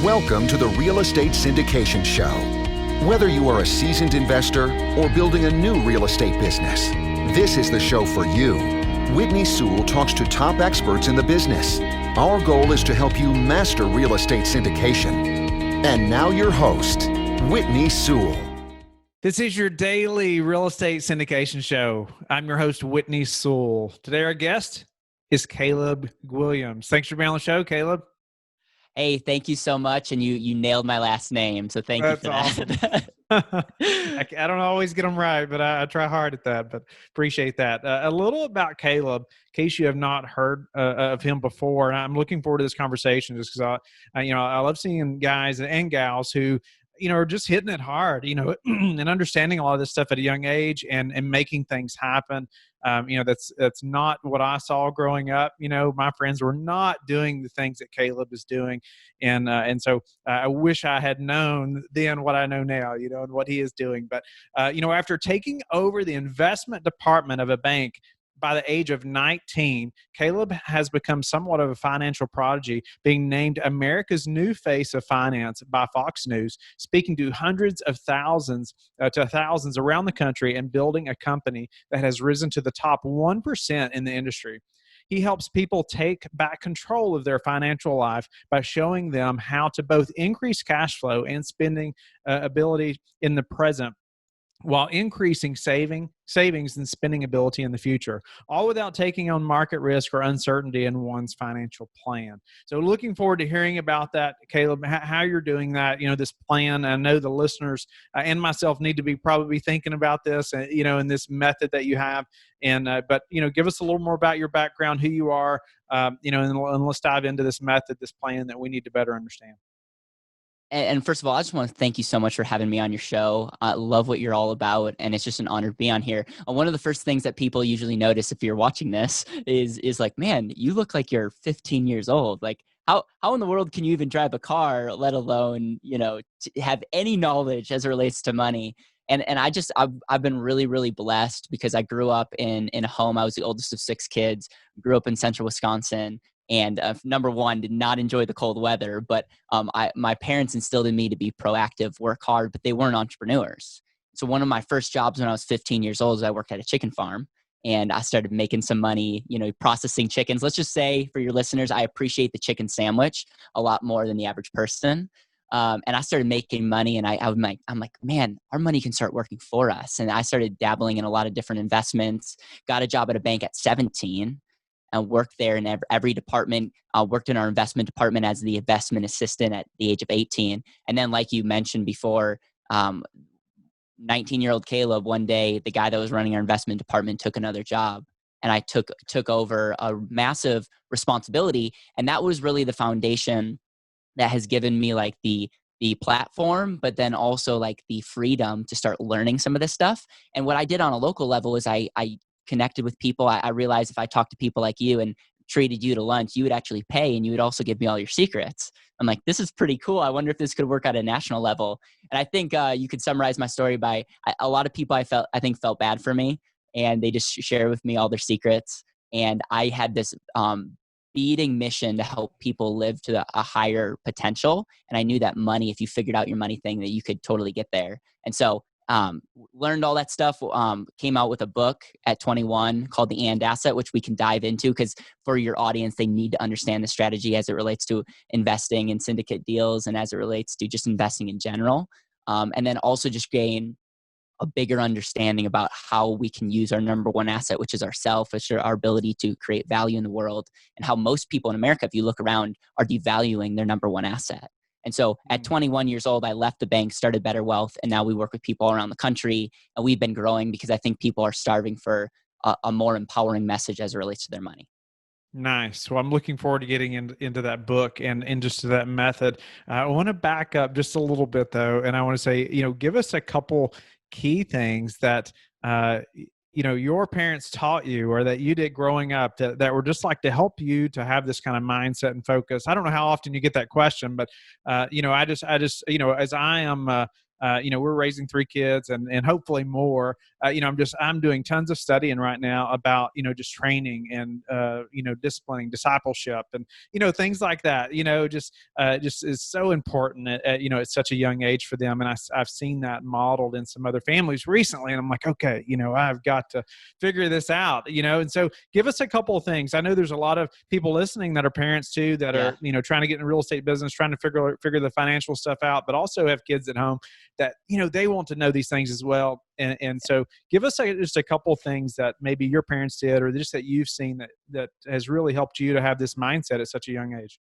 Welcome to the Real Estate Syndication Show. Whether you are a seasoned investor or building a new real estate business, this is the show for you. Whitney Sewell talks to top experts in the business. Our goal is to help you master real estate syndication. And now your host, Whitney Sewell. This is your daily real estate syndication show. I'm your host, Whitney Sewell. Today our guest is Caleb Guilliams. Thanks for being on the show, Caleb. Hey, thank you so much. And you nailed my last name. So thank you for that. Awesome. I don't always get them right, but I try hard at that, but appreciate that. A little about Caleb, in case you have not heard of him before. And I'm looking forward to this conversation just because I love seeing guys and gals who, are just hitting it hard, and understanding a lot of this stuff at a young age and making things happen. That's not what I saw growing up. My friends were not doing the things that Caleb is doing. And so I wish I had known then what I know now, and what he is doing. But, after taking over the investment department of a bank by the age of 19, Caleb has become somewhat of a financial prodigy, being named America's new face of finance by Fox News, speaking to hundreds of thousands around the country and building a company that has risen to the top 1% in the industry. He helps people take back control of their financial life by showing them how to both increase cash flow and spending ability in the present, while increasing savings and spending ability in the future, all without taking on market risk or uncertainty in one's financial plan. So looking forward to hearing about that, Caleb, how you're doing that, this plan. I know the listeners and myself need to be probably thinking about this, in this method that you have. But give us a little more about your background, who you are, and let's dive into this method, this plan that we need to better understand. And first of all, I just want to thank you so much for having me on your show. I love what you're all about, and it's just an honor to be on here. One of the first things that people usually notice if you're watching this is like, man, you look like you're 15 years old. Like, how in the world can you even drive a car, let alone, have any knowledge as it relates to money? And I've been really, really blessed because I grew up in a home. I was the oldest of 6 kids, grew up in central Wisconsin. And number one, did not enjoy the cold weather, but my parents instilled in me to be proactive, work hard, but they weren't entrepreneurs. So one of my first jobs when I was 15 years old is I worked at a chicken farm, and I started making some money, processing chickens. Let's just say for your listeners, I appreciate the chicken sandwich a lot more than the average person. And I started making money, and I'm like, man, our money can start working for us. And I started dabbling in a lot of different investments, got a job at a bank at 17. And worked there in every department. Worked in our investment department as the investment assistant at the age of 18. And then, like you mentioned before, 19-year-old Caleb, one day, the guy that was running our investment department took another job. And I took over a massive responsibility. And that was really the foundation that has given me like the platform, but then also like the freedom to start learning some of this stuff. And what I did on a local level is I connected with people. I realized if I talked to people like you and treated you to lunch, you would actually pay, and you would also give me all your secrets. I'm like, this is pretty cool. I wonder if this could work at a national level. And I think you could summarize my story by a lot of people I think felt bad for me, and they just share with me all their secrets. And I had this beating mission to help people live to a higher potential. And I knew that money, if you figured out your money thing, that you could totally get there. And so learned all that stuff, came out with a book at 21 called The And Asset, which we can dive into because for your audience, they need to understand the strategy as it relates to investing in syndicate deals and as it relates to just investing in general. And then also just gain a bigger understanding about how we can use our number one asset, which is ourself, which is our ability to create value in the world, and how most people in America, if you look around, are devaluing their number one asset. And so at 21 years old, I left the bank, started BetterWealth, and now we work with people around the country. And we've been growing because I think people are starving for a more empowering message as it relates to their money. Nice. Well, I'm looking forward to getting into that book and just to that method. I want to back up just a little bit, though, and I want to say, give us a couple key things that your parents taught you or that you did growing up that were just like to help you to have this kind of mindset and focus. I don't know how often you get that question, but, I just as I am we're raising 3 kids and hopefully more. I'm doing tons of studying right now about, just training and, disciplining, discipleship, and, things like that, just is so important at such a young age for them. And I've seen that modeled in some other families recently. And I'm like, okay, I've got to figure this out, and so give us a couple of things. I know there's a lot of people listening that are parents too, that are, trying to get in the real estate business, trying to figure the financial stuff out, but also have kids at home that, they want to know these things as well. And so give us just a couple of things that maybe your parents did, or just that you've seen that has really helped you to have this mindset at such a young age.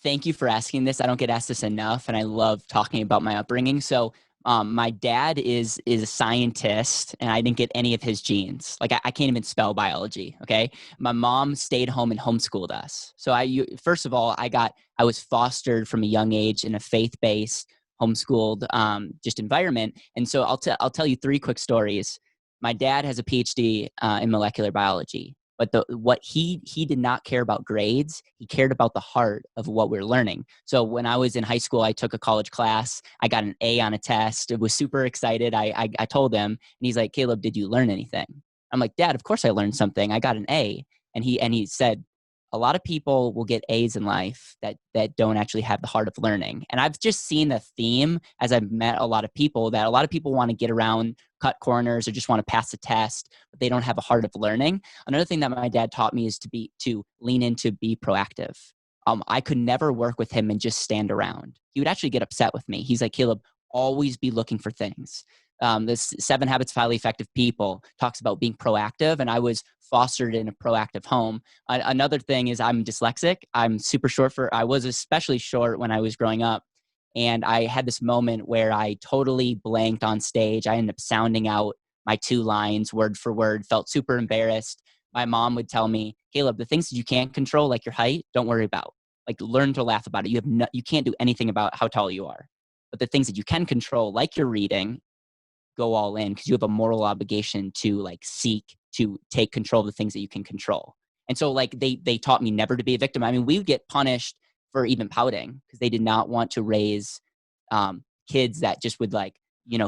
Thank you for asking this. I don't get asked this enough, and I love talking about my upbringing. So my dad is a scientist, and I didn't get any of his genes. Like I can't even spell biology. Okay. My mom stayed home and homeschooled us. So first of all, I was fostered from a young age in a faith-based homeschooled just environment. And so I'll tell you 3 quick stories. My dad has a PhD in molecular biology, but what he did not care about grades. He cared about the heart of what we're learning. So when I was in high school, I took a college class. I got an A on a test. I was super excited. I told him, and he's like, "Caleb, did you learn anything?" I'm like, "Dad, of course I learned something. I got an A." And he said, "A lot of people will get A's in life that don't actually have the heart of learning." And I've just seen a theme as I've met a lot of people, that a lot of people want to get around, cut corners, or just want to pass a test, but they don't have a heart of learning. Another thing that my dad taught me is to lean into, be proactive. I could never work with him and just stand around. He would actually get upset with me. He's like, "Caleb, always be looking for things." This 7 Habits of Highly Effective People talks about being proactive, and I was fostered in a proactive home. Another thing is I'm dyslexic. I'm super short I was especially short when I was growing up. And I had this moment where I totally blanked on stage. I ended up sounding out my 2 lines word for word, felt super embarrassed. My mom would tell me, "Caleb, the things that you can't control, like your height, don't worry about. Like, learn to laugh about it. You can't do anything about how tall you are. But the things that you can control, like your reading, go all in, because you have a moral obligation to seek to take control of the things that you can control." And so they taught me never to be a victim. I mean, we would get punished for even pouting because they did not want to raise kids that just would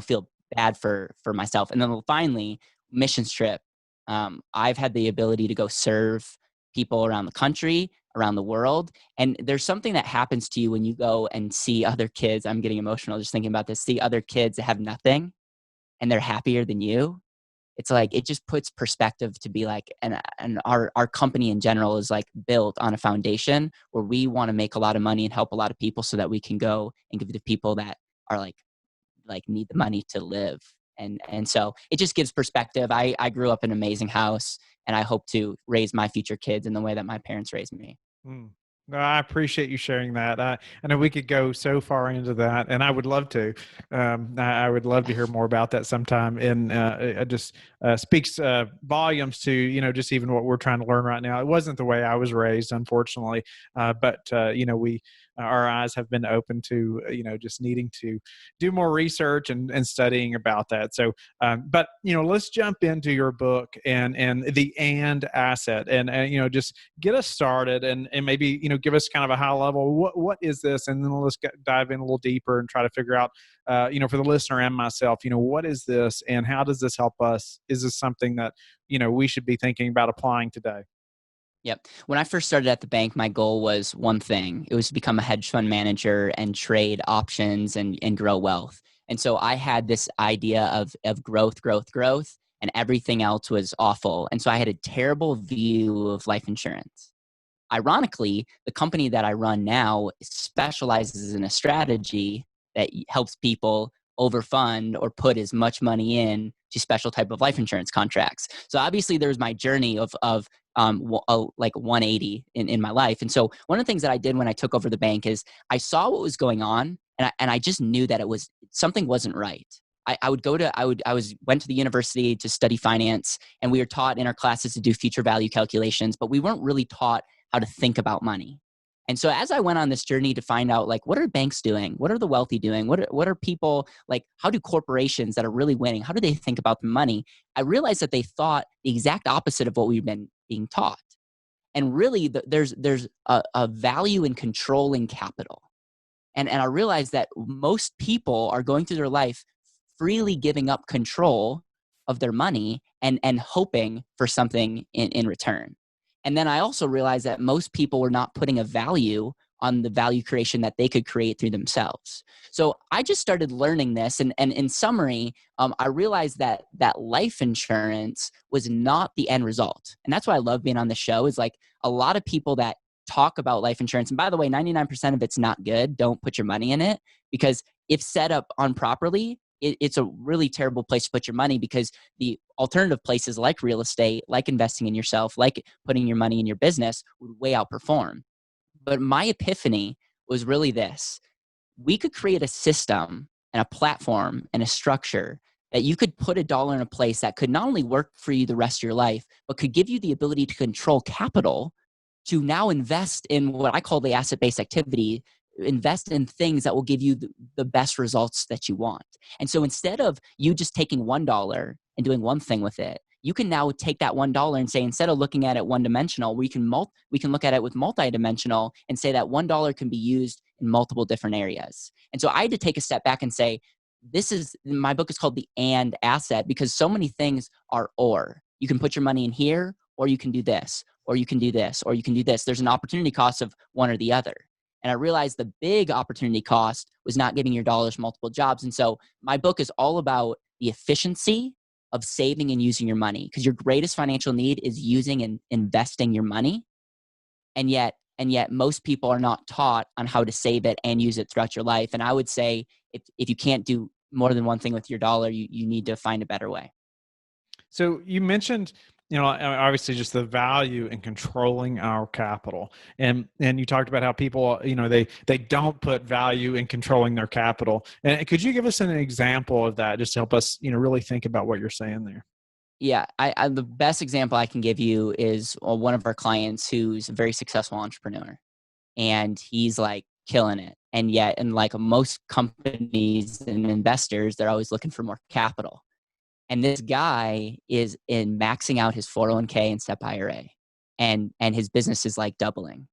feel bad for myself. And then finally, missions trip. I've had the ability to go serve people around the country, around the world. And there's something that happens to you when you go and see other kids. I'm getting emotional just thinking about this. See other kids that have nothing and they're happier than you. It's like, it just puts perspective to be like, and our company in general is built on a foundation where we want to make a lot of money and help a lot of people so that we can go and give it to people that are need the money to live. And so it just gives perspective. I grew up in an amazing house, and I hope to raise my future kids in the way that my parents raised me. Mm. No, I appreciate you sharing that. I know we could go so far into that, and I would love to. I would love to hear more about that sometime. And it just speaks volumes to just even what we're trying to learn right now. It wasn't the way I was raised, unfortunately, but we our eyes have been open to just needing to do more research and studying about that. So, but let's jump into your book and the asset, and just get us started, and maybe give us kind of a high level what is this, and then let's dive in a little deeper and try to figure out for the listener and myself, what is this and how does this help us? Is this something that we should be thinking about applying today? Yep. When I first started at the bank, my goal was one thing. It was to become a hedge fund manager and trade options and grow wealth. And so I had this idea of growth, and everything else was awful. And so I had a terrible view of life insurance. Ironically, the company that I run now specializes in a strategy that helps people overfund or put as much money in to special type of life insurance contracts. So obviously there's my journey of 180 in my life. And so one of the things that I did when I took over the bank is I saw what was going on, and I just knew that something wasn't right. I went to the university to study finance, and we were taught in our classes to do future value calculations, but we weren't really taught how to think about money. And so as I went on this journey to find out, what are banks doing? What are the wealthy doing? What are people, how do corporations that are really winning, how do they think about the money? I realized that they thought the exact opposite of what we've been being taught. And really, there's a value in controlling capital. And I realized that most people are going through their life freely giving up control of their money and hoping for something in return. And then I also realized that most people were not putting a value on the value creation that they could create through themselves. So I just started learning this. And in summary, I realized that life insurance was not the end result. And that's why I love being on the show, is like a lot of people that talk about life insurance. And by the way, 99% of it's not good. Don't put your money in it, because if set up improperly, it's a really terrible place to put your money, because the alternative places like real estate, like investing in yourself, like putting your money in your business would way outperform. But my epiphany was really this: we could create a system and a platform and a structure that you could put $1 in a place that could not only work for you the rest of your life, but could give you the ability to control capital to now invest in what I call the asset-based activity, invest in things that will give you the best results that you want. And so instead of you just taking $1 and doing one thing with it, you can now take that $1 and say, instead of looking at it one-dimensional, we can look at it with multi-dimensional and say that $1 can be used in multiple different areas. And so I had to take a step back and say, my book is called The And Asset, because so many things are or. You can put your money in here, or you can do this, or you can do this, or you can do this. There's an opportunity cost of one or the other. And I realized the big opportunity cost was not giving your dollars multiple jobs. And so my book is all about the efficiency of saving and using your money, because your greatest financial need is using and investing your money. And yet most people are not taught on how to save it and use it throughout your life. And I would say if you can't do more than one thing with your dollar, you need to find a better way. So you mentioned, obviously just the value in controlling our capital. And you talked about how people, they don't put value in controlling their capital. And could you give us an example of that, just to help us, really think about what you're saying there? Yeah, I the best example I can give you is one of our clients who's a very successful entrepreneur, and he's like killing it. And yet, in like most companies and investors, they're always looking for more capital. And this guy is in maxing out his 401k and SEP IRA, and his business is like doubling.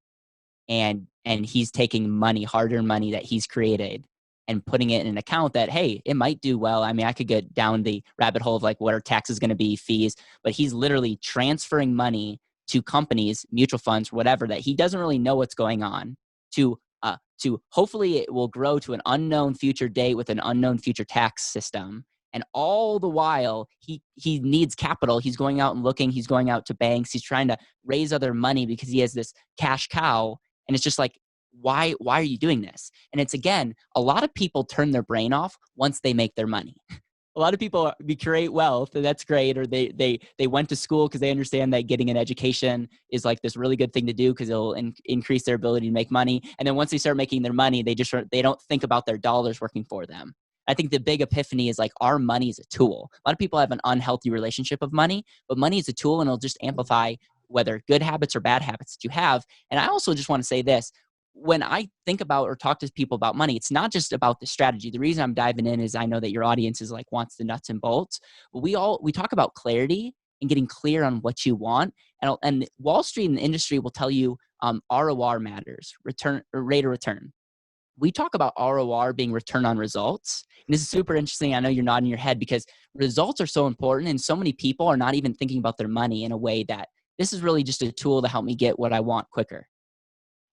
And he's taking money, hard-earned money that he's created, and putting it in an account that, hey, it might do well. I mean, I could get down the rabbit hole of like what are taxes going to be, fees, but he's literally transferring money to companies, mutual funds, whatever, that he doesn't really know what's going on, to hopefully it will grow to an unknown future date with an unknown future tax system. And all the while, he needs capital. He's going out and looking. He's going out to banks. He's trying to raise other money because he has this cash cow. And it's just like, why are you doing this? And it's, again, a lot of people turn their brain off once they make their money. A lot of people create wealth, and that's great. Or they went to school because they understand that getting an education is like this really good thing to do because it'll increase their ability to make money. And then once they start making their money, they don't think about their dollars working for them. I think the big epiphany is like, our money is a tool. A lot of people have an unhealthy relationship of money, but money is a tool, and it'll just amplify whether good habits or bad habits that you have. And I also just want to say this: when I think about or talk to people about money, it's not just about the strategy. The reason I'm diving in is I know that your audience is like wants the nuts and bolts. But we talk about clarity and getting clear on what you want. And Wall Street and the industry will tell you ROR matters, rate of return. We talk about ROR being return on results. And this is super interesting. I know you're nodding your head, because results are so important, and so many people are not even thinking about their money in a way that this is really just a tool to help me get what I want quicker.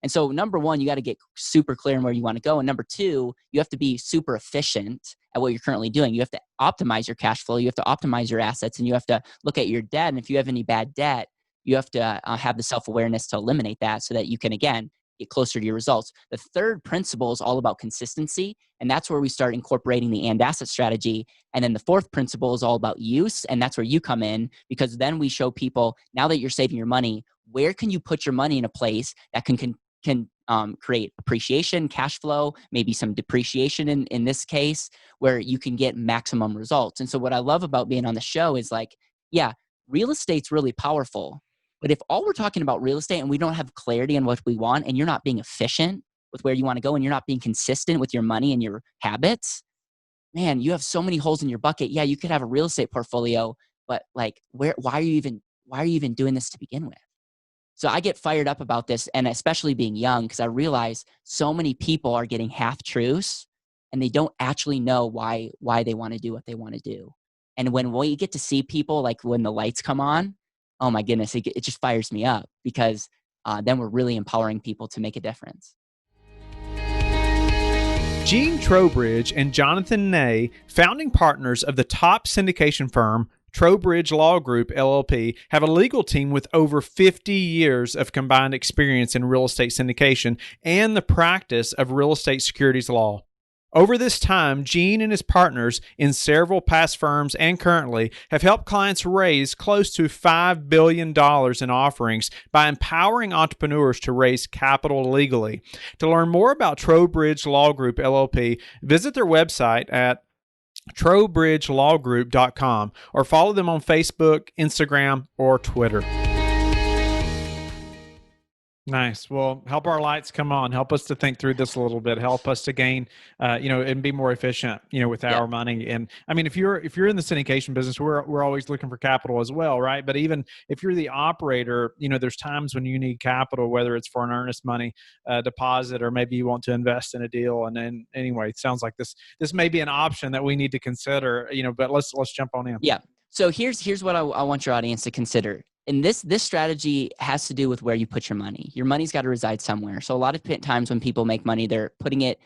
And so number one, you got to get super clear on where you want to go. And number two, you have to be super efficient at what you're currently doing. You have to optimize your cash flow. You have to optimize your assets, and you have to look at your debt. And if you have any bad debt, you have to have the self-awareness to eliminate that so that you can, again, get closer to your results. The third principle is all about consistency. And that's where we start incorporating the and asset strategy. And then the fourth principle is all about use. And that's where you come in, because then we show people, now that you're saving your money, where can you put your money in a place that can create appreciation, cash flow, maybe some depreciation in this case, where you can get maximum results. And so what I love about being on the show is like, yeah, real estate's really powerful. But if all we're talking about real estate and we don't have clarity on what we want, and you're not being efficient with where you want to go, and you're not being consistent with your money and your habits, man, you have so many holes in your bucket. Yeah, you could have a real estate portfolio, but like, why are you even doing this to begin with? So I get fired up about this, and especially being young, because I realize so many people are getting half truths and they don't actually know why they want to do what they want to do. And when we get to see people, like when the lights come on, oh my goodness, it just fires me up, because then we're really empowering people to make a difference. Gene Trowbridge and Jonathan Ney, founding partners of the top syndication firm Trowbridge Law Group, LLP, have a legal team with over 50 years of combined experience in real estate syndication and the practice of real estate securities law. Over this time, Gene and his partners in several past firms and currently have helped clients raise close to $5 billion in offerings by empowering entrepreneurs to raise capital legally. To learn more about Trowbridge Law Group, LLP, visit their website at trowbridgelawgroup.com or follow them on Facebook, Instagram, or Twitter. Nice. Well, help our lights come on. Help us to think through this a little bit. Help us to gain, and be more efficient, with our money. And I mean, if you're in the syndication business, we're always looking for capital as well, right? But even if you're the operator, there's times when you need capital, whether it's for an earnest money deposit, or maybe you want to invest in a deal. And then anyway, it sounds like this may be an option that we need to consider. But let's jump on in. Yeah. So here's what I want your audience to consider. And this strategy has to do with where you put your money. Your money's got to reside somewhere. So a lot of times when people make money, they're putting it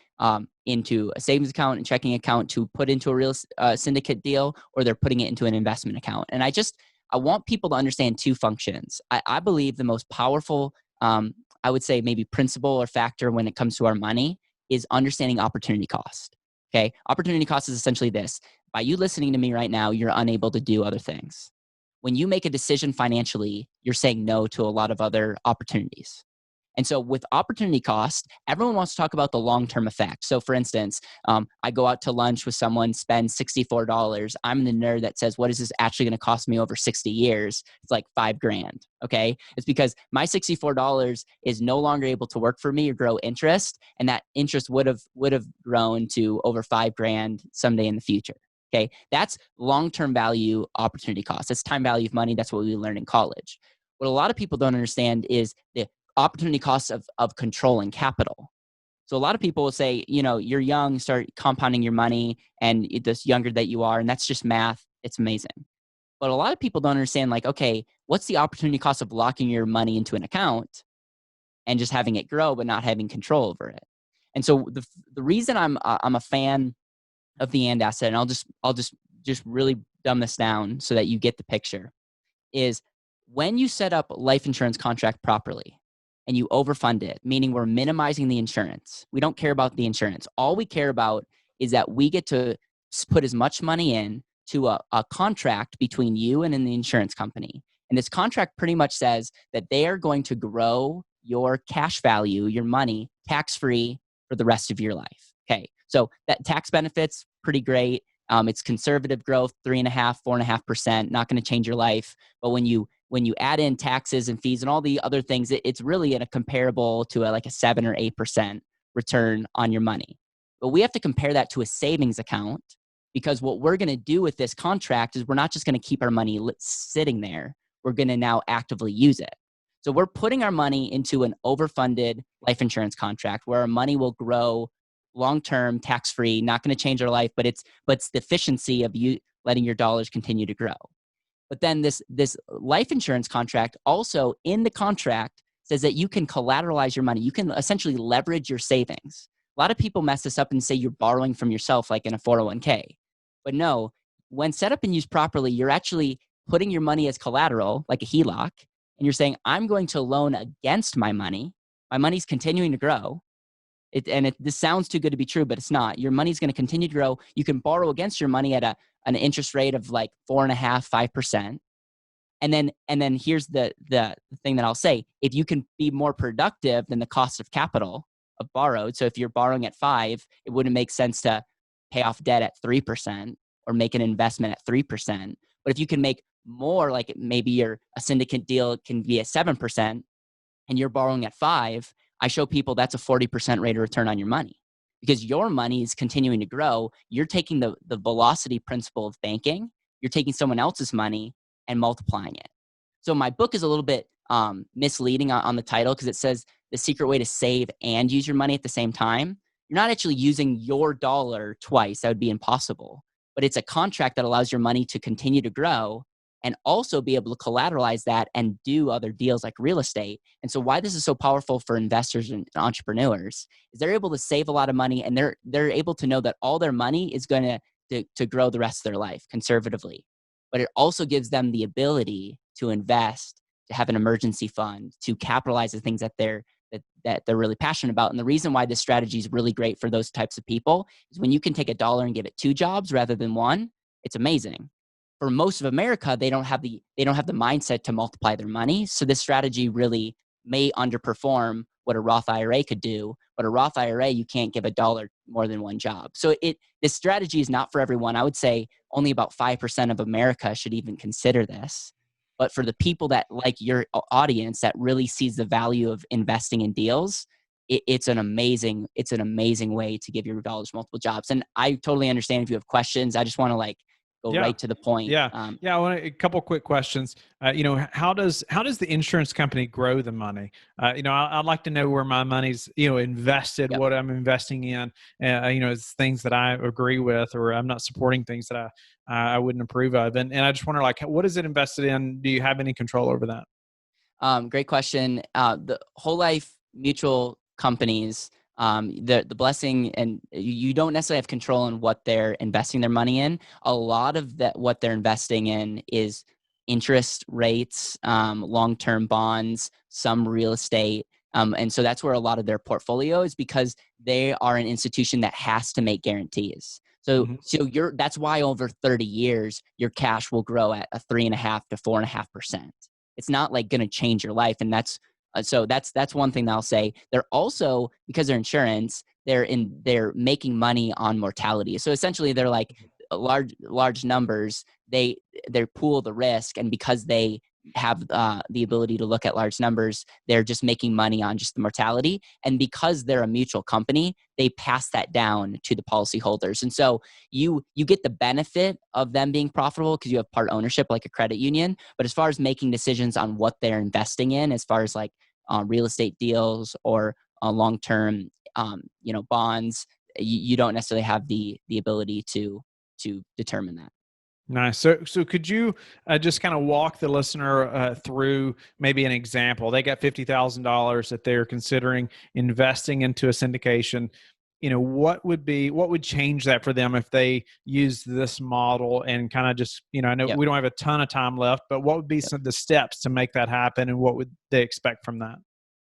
into a savings account and checking account to put into a real syndicate deal, or they're putting it into an investment account. And I want people to understand two functions. I believe the most powerful, I would say maybe principle or factor when it comes to our money is understanding opportunity cost. Okay. Opportunity cost is essentially this. By you listening to me right now, you're unable to do other things. When you make a decision financially, you're saying no to a lot of other opportunities. And so with opportunity cost, everyone wants to talk about the long-term effect. So for instance, I go out to lunch with someone, spend $64. I'm the nerd that says, what is this actually going to cost me over 60 years? It's like $5,000. Okay. It's because my $64 is no longer able to work for me or grow interest. And that interest would have grown to over $5,000 someday in the future. Okay, that's long-term value opportunity cost. That's time value of money. That's what we learn in college. What a lot of people don't understand is the opportunity cost of controlling capital. So a lot of people will say, you're young, start compounding your money, and the younger that you are, and that's just math. It's amazing. But a lot of people don't understand, like, okay, what's the opportunity cost of locking your money into an account and just having it grow but not having control over it? And so the reason I'm a fan of the AND asset, and I'll just really dumb this down so that you get the picture, is when you set up a life insurance contract properly and you overfund it, meaning we're minimizing the insurance. We don't care about the insurance. All we care about is that we get to put as much money in to a contract between you and the insurance company. And this contract pretty much says that they are going to grow your cash value, your money, tax-free for the rest of your life. Okay. So that tax benefit's pretty great. It's conservative growth, 3.5%, 4.5%, not going to change your life. But when you add in taxes and fees and all the other things, it's really comparable to like a 7 or 8% return on your money. But we have to compare that to a savings account, because what we're going to do with this contract is we're not just going to keep our money sitting there. We're going to now actively use it. So we're putting our money into an overfunded life insurance contract where our money will grow long-term, tax-free, not going to change our life, but it's the efficiency of you letting your dollars continue to grow. But then this life insurance contract also in the contract says that you can collateralize your money. You can essentially leverage your savings. A lot of people mess this up and say you're borrowing from yourself like in a 401k. But no, when set up and used properly, you're actually putting your money as collateral, like a HELOC, and you're saying, I'm going to loan against my money. My money's continuing to grow. This sounds too good to be true, but it's not. Your money's going to continue to grow. You can borrow against your money at an interest rate of like 4.5%, 5%. And then here's the thing that I'll say. If you can be more productive than the cost of capital of borrowed, so if you're borrowing at 5%, it wouldn't make sense to pay off debt at 3% or make an investment at 3%. But if you can make more, like maybe a syndicate deal can be at 7% and you're borrowing at 5%, I show people that's a 40% rate of return on your money, because your money is continuing to grow. You're taking the velocity principle of banking. You're taking someone else's money and multiplying it. So my book is a little bit misleading on the title, because it says the secret way to save and use your money at the same time. You're not actually using your dollar twice. That would be impossible. But it's a contract that allows your money to continue to grow and also be able to collateralize that and do other deals like real estate. And so why this is so powerful for investors and entrepreneurs is they're able to save a lot of money, and they're able to know that all their money is going to grow the rest of their life conservatively. But it also gives them the ability to invest, to have an emergency fund, to capitalize the things that they're really passionate about. And the reason why this strategy is really great for those types of people is when you can take $1 and give it 2 jobs rather than 1, it's amazing. For most of America, they don't have the mindset to multiply their money. So this strategy really may underperform what a Roth IRA could do. But a Roth IRA, you can't give $1 more than 1 job. So this strategy is not for everyone. I would say only about 5% of America should even consider this. But for the people that, like your audience, that really sees the value of investing in deals, it's an amazing way to give your dollars multiple jobs. And I totally understand if you have questions. I just want to go right to the point. Yeah. I want a couple quick questions. How does the insurance company grow the money? I'd like to know where my money's, invested, Yep. what I'm investing in, it's things that I agree with, or I'm not supporting things that I wouldn't approve of. And I just wonder, what is it invested in? Do you have any control over that? Great question. The whole life mutual companies, the blessing, and you don't necessarily have control on what they're investing their money in. A lot of what they're investing in is interest rates, long-term bonds, some real estate. And so that's where a lot of their portfolio is, because they are an institution that has to make guarantees. So, that's why over 30 years, your cash will grow at a 3.5% to 4.5%. It's not going to change your life. And that's one thing that I'll say. They're also, because they're insurance, they're making money on mortality. So essentially they're large numbers. They pool the risk, and because they have the ability to look at large numbers, they're just making money on just the mortality. And because they're a mutual company, they pass that down to the policyholders. And so you get the benefit of them being profitable because you have part ownership like a credit union. But as far as making decisions on what they're investing in, as far as real estate deals or long-term bonds, you don't necessarily have the ability to determine that. Nice. So could you just kind of walk the listener through maybe an example? They got $50,000 that they're considering investing into a syndication. What would change that for them if they use this model and kind of just, I know we don't have a ton of time left, but what would be some of the steps to make that happen, and what would they expect from that?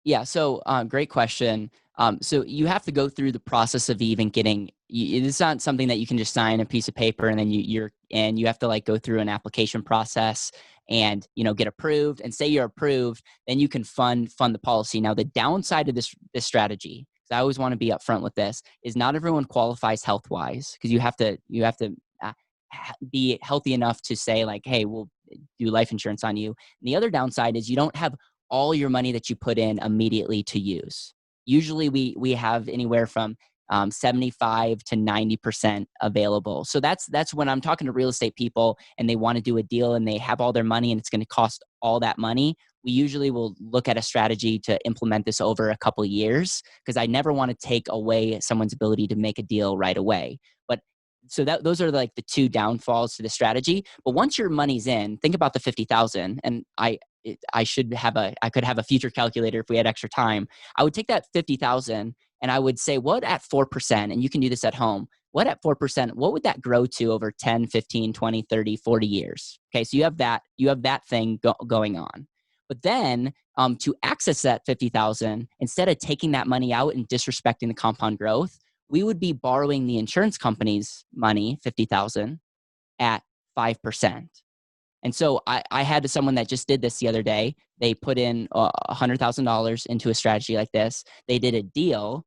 Yeah. So great question. So you have to go through the process of even getting. It's not something that you can just sign a piece of paper and then you have to go through an application process and get approved. And say you're approved, then you can fund the policy. Now the downside of this strategy, because I always want to be upfront with this, is not everyone qualifies health wise, because you have to be healthy enough to say hey, we'll do life insurance on you. And the other downside is you don't have all your money that you put in immediately to use. Usually we have anywhere from 75 to 90% available. So that's when I'm talking to real estate people and they want to do a deal and they have all their money and it's going to cost all that money. We usually will look at a strategy to implement this over a couple of years, because I never want to take away someone's ability to make a deal right away. But so those are the two downfalls to the strategy. But once your money's in, think about the 50,000, and I could have a future calculator if we had extra time. I would take that 50,000 and I would say, what at 4%, and you can do this at home, what at 4%, what would that grow to over 10, 15, 20, 30, 40 years? Okay, so you have that thing going on. But then to access that 50,000, instead of taking that money out and disrespecting the compound growth, we would be borrowing the insurance company's money, 50,000, at 5%. And so I had someone that just did this the other day. They put in $100,000 into a strategy like this. They did a deal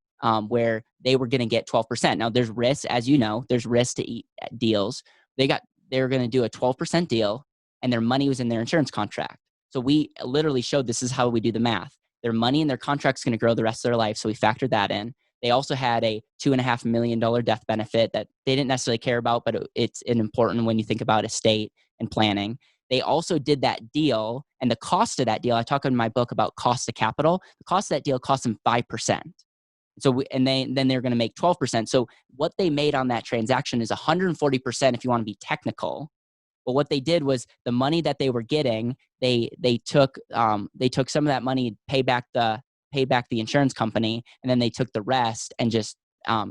where they were going to get 12%. Now there's risk, as you know, there's risk to deals. They were going to do a 12% deal, and their money was in their insurance contract. So we literally showed this is how we do the math. Their money in their contract is going to grow the rest of their life. So we factored that in. They also had a $2.5 million death benefit that they didn't necessarily care about, but it's important when you think about estate and planning. they also did that deal, and the cost of that deal, I talk in my book about cost of capital. The cost of that deal cost them 5%. So, then they're going to make 12%. So what they made on that transaction is 140% if you want to be technical. But what they did was the money that they were getting, they took some of that money, pay back the insurance company, and then they took the rest and just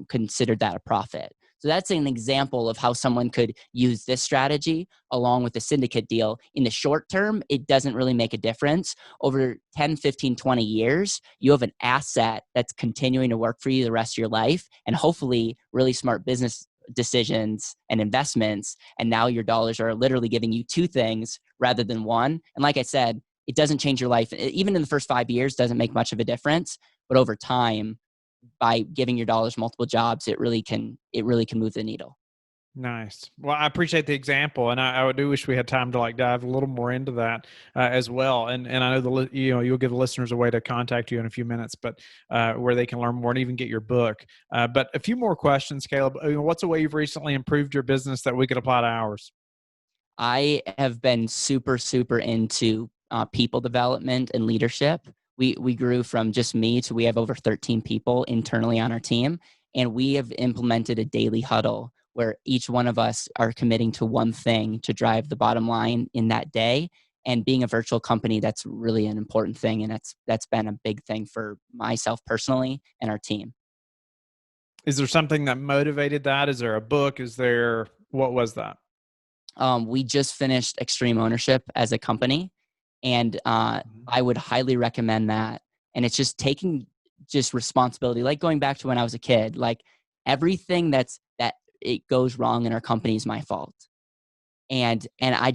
considered that a profit. So that's an example of how someone could use this strategy along with the syndicate deal. In the short term, it doesn't really make a difference. Over 10, 15, 20 years, you have an asset that's continuing to work for you the rest of your life, and hopefully really smart business decisions and investments. And now your dollars are literally giving you two things rather than one. And like I said, it doesn't change your life. Even in the first 5 years, doesn't make much of a difference. But over time, by giving your dollars multiple jobs, it really can move the needle. Nice. Well, I appreciate the example, and I do wish we had time to dive a little more into that as well. And I know you'll give the listeners a way to contact you in a few minutes, but where they can learn more and even get your book. But a few more questions, Caleb. What's a way you've recently improved your business that we could apply to ours? I have been super, super into people development and leadership. We grew from just me to we have over 13 people internally on our team, and we have implemented a daily huddle where each one of us are committing to one thing to drive the bottom line in that day. And being a virtual company, that's really an important thing, and that's been a big thing for myself personally and our team. Is there something that motivated that? Is there a book? What was that? We just finished Extreme Ownership as a company, and I would highly recommend that. And it's just taking responsibility, like going back to when I was a kid. Like everything that it goes wrong in our company is my fault, and I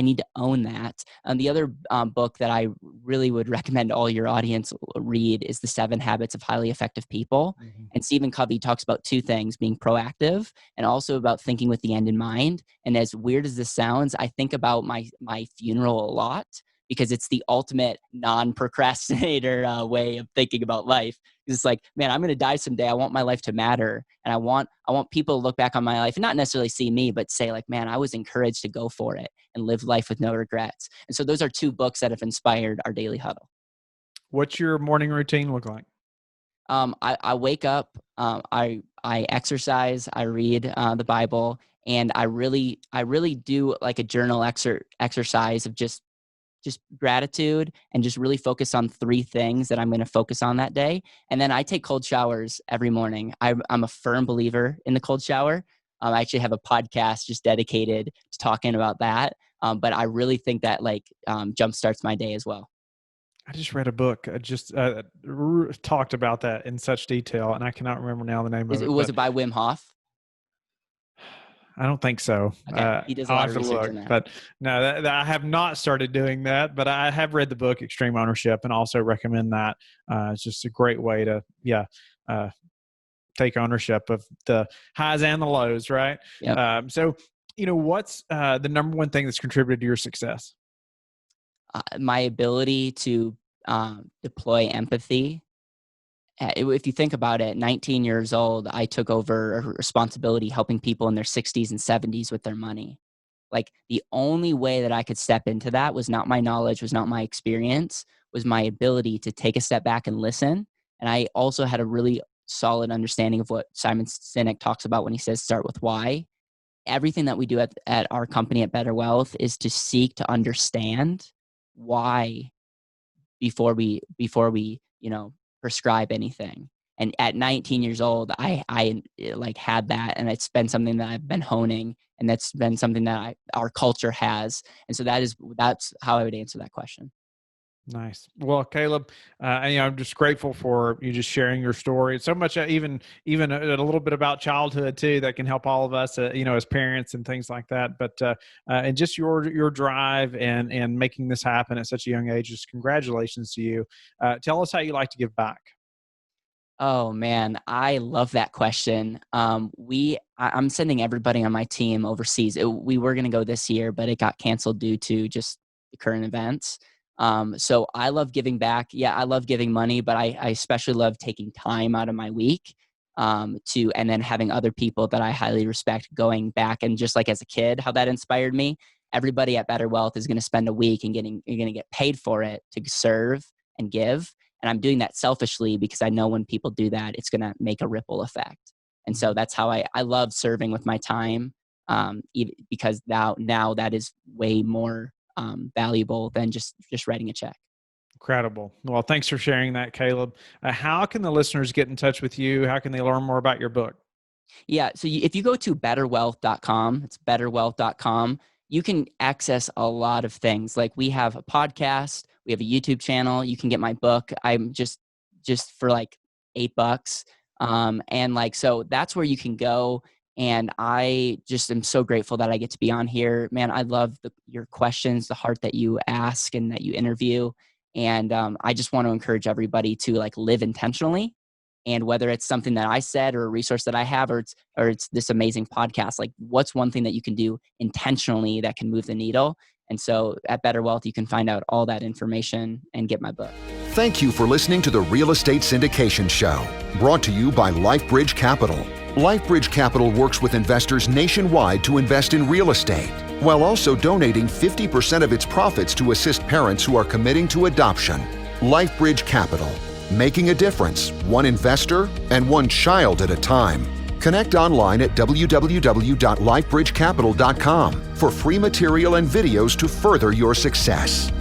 need to own that. And the other book that I really would recommend all your audience read is The 7 Habits of Highly Effective People. Mm-hmm. And Stephen Covey talks about two things: being proactive and also about thinking with the end in mind. And as weird as this sounds, I think about my funeral a lot, because it's the ultimate non-procrastinator way of thinking about life. It's like, man, I'm going to die someday. I want my life to matter. And I want people to look back on my life and not necessarily see me, but say like, man, I was encouraged to go for it and live life with no regrets. And so those are two books that have inspired our daily huddle. What's your morning routine look like? I wake up, I exercise, I read the Bible, and I really do like a journal exercise of just gratitude, and just really focus on 3 things that I'm going to focus on that day. And then I take cold showers every morning. I'm a firm believer in the cold shower. I actually have a podcast just dedicated to talking about that. But I really think that jumpstarts my day as well. I just read a book. I just talked about that in such detail, and I cannot remember now the name of it. Was it by Wim Hof? I don't think so. Okay. He does a lot of research in that. But no, I have not started doing that, but I have read the book Extreme Ownership and also recommend that. It's just a great way to, take ownership of the highs and the lows, right? Yep. So, what's the number one thing that's contributed to your success? My ability to deploy empathy. If you think about it, 19 years old, I took over a responsibility helping people in their 60s and 70s with their money. Like the only way that I could step into that was not my knowledge, was not my experience, was my ability to take a step back and listen. And I also had a really solid understanding of what Simon Sinek talks about when he says start with why. Everything that we do at our company at BetterWealth is to seek to understand why before we prescribe anything. And at 19 years old, I had that, and it's been something that I've been honing, and that's been something that our culture has. And so that's how I would answer that question. Nice. Well, Caleb, I'm just grateful for you just sharing your story. It's so much, even a little bit about childhood too, that can help all of us, as parents and things like that. But and just your drive and making this happen at such a young age. Just congratulations to you. Tell us how you like to give back. Oh man, I love that question. I'm sending everybody on my team overseas. We were going to go this year, but it got canceled due to just the current events. So I love giving back. Yeah, I love giving money, but I especially love taking time out of my week and then having other people that I highly respect going back. And just like as a kid, how that inspired me. everybody at Better Wealth is going to spend a week and you're going to get paid for it to serve and give. And I'm doing that selfishly because I know when people do that, it's going to make a ripple effect. And so that's how I love serving with my time, because now that is way more valuable than just writing a check. Incredible. Well, thanks for sharing that, Caleb. How can the listeners get in touch with you? How can they learn more about your book? Yeah. So if you go to betterwealth.com, it's betterwealth.com, you can access a lot of things. Like we have a podcast, we have a YouTube channel. You can get my book. I'm just for like $8. And like, so that's where you can go. And I just am so grateful that I get to be on here, man. I love your questions, the heart that you ask and that you interview. And I just want to encourage everybody to like live intentionally. And whether it's something that I said or a resource that I have, or it's this amazing podcast, like what's one thing that you can do intentionally that can move the needle? And so at Better Wealth, you can find out all that information and get my book. Thank you for listening to the Real Estate Syndication Show, brought to you by LifeBridge Capital. LifeBridge Capital works with investors nationwide to invest in real estate, while also donating 50% of its profits to assist parents who are committing to adoption. LifeBridge Capital, making a difference, one investor and one child at a time. Connect online at www.lifebridgecapital.com for free material and videos to further your success.